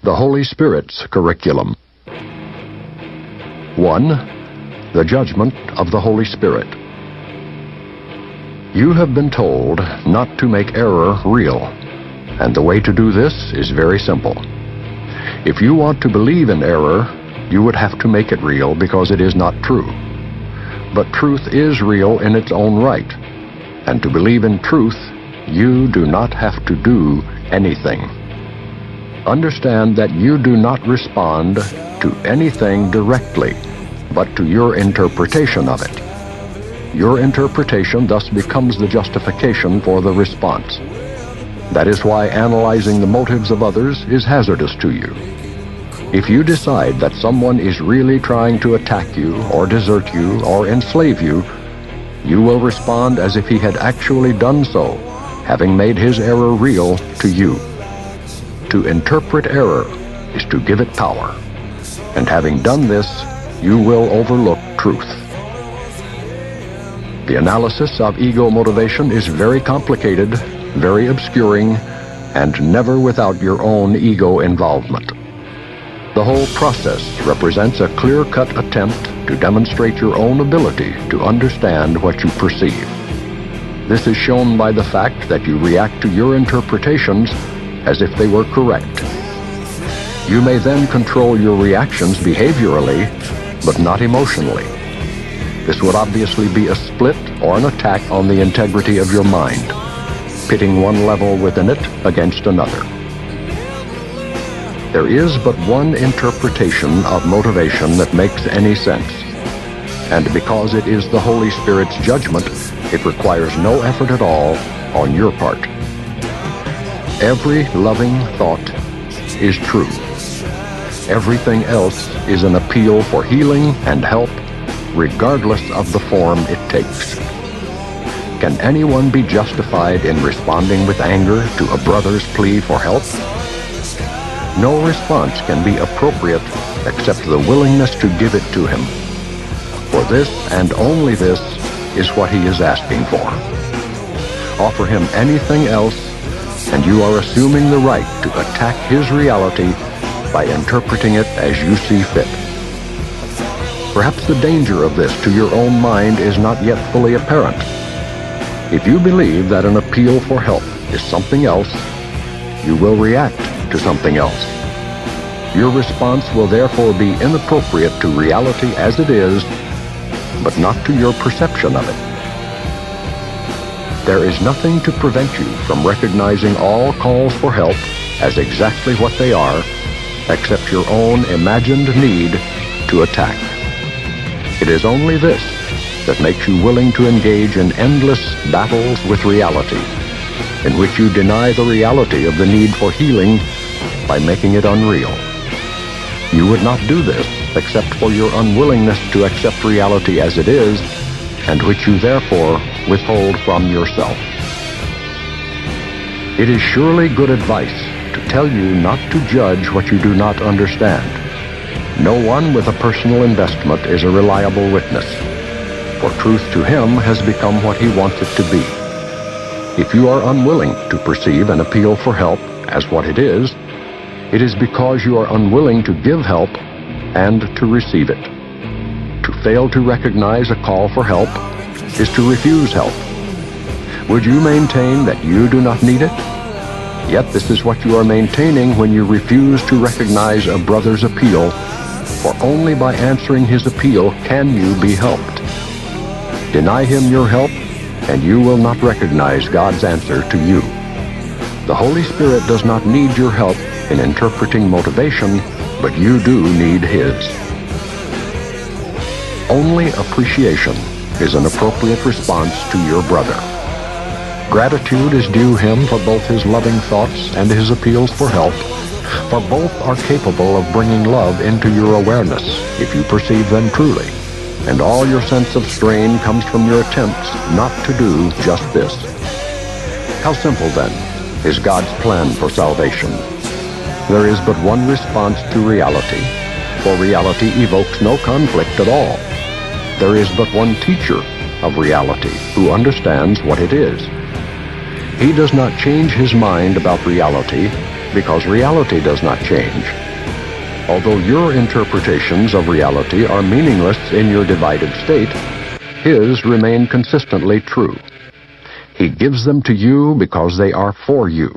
The Holy Spirit's curriculum. 1. The judgment of the Holy Spirit. You have been told not to make error real, and the way to do this is very simple. If you want to believe in error, you would have to make it real because it is not true. But truth is real in its own right, and to believe in truth, you do not have to do anything. Understand that you do not respond to anything directly, but to your interpretation of it. Your interpretation thus becomes the justification for the response. That is why analyzing the motives of others is hazardous to you. If you decide that someone is really trying to attack you, or desert you, or enslave you, you will respond as if he had actually done so, having made his error real to you. To interpret error is to give it power, and having done this, you will overlook truth. The analysis of ego motivation is very complicated, very obscuring, and never without your own ego involvement. The whole process represents a clear-cut attempt to demonstrate your own ability to understand what you perceive. This is shown by the fact that you react to your interpretations as if they were correct. You may then control your reactions behaviorally, but not emotionally. This would obviously be a split or an attack on the integrity of your mind, pitting one level within it against another. There is but one interpretation of motivation that makes any sense, and because it is the Holy Spirit's judgment, it requires no effort at all on your part. Every loving thought is true. Everything else is an appeal for healing and help, regardless of the form it takes. Can anyone be justified in responding with anger to a brother's plea for help? No response can be appropriate except the willingness to give it to him. For this and only this is what he is asking for. Offer him anything else, and you are assuming the right to attack his reality by interpreting it as you see fit. Perhaps the danger of this to your own mind is not yet fully apparent. If you believe that an appeal for help is something else, you will react to something else. Your response will therefore be inappropriate to reality as it is, but not to your perception of it. There is nothing to prevent you from recognizing all calls for help as exactly what they are, except your own imagined need to attack. It is only this that makes you willing to engage in endless battles with reality, in which you deny the reality of the need for healing by making it unreal. You would not do this except for your unwillingness to accept reality as it is, and which you therefore withhold from yourself. It is surely good advice to tell you not to judge what you do not understand. No one with a personal investment is a reliable witness, for truth to him has become what he wants it to be. If you are unwilling to perceive an appeal for help as what it is because you are unwilling to give help and to receive it. To fail to recognize a call for help is to refuse help. Would you maintain that you do not need it? Yet this is what you are maintaining when you refuse to recognize a brother's appeal, for only by answering his appeal can you be helped. Deny him your help, and you will not recognize God's answer to you. The Holy Spirit does not need your help in interpreting motivation, but you do need his. Only appreciation is an appropriate response to your brother. Gratitude is due him for both his loving thoughts and his appeals for help, for both are capable of bringing love into your awareness if you perceive them truly, and all your sense of strain comes from your attempts not to do just this. How simple, then, is God's plan for salvation? There is but one response to reality, for reality evokes no conflict at all. There is but one teacher of reality who understands what it is. He does not change his mind about reality, because reality does not change. Although your interpretations of reality are meaningless in your divided state, his remain consistently true. He gives them to you because they are for you.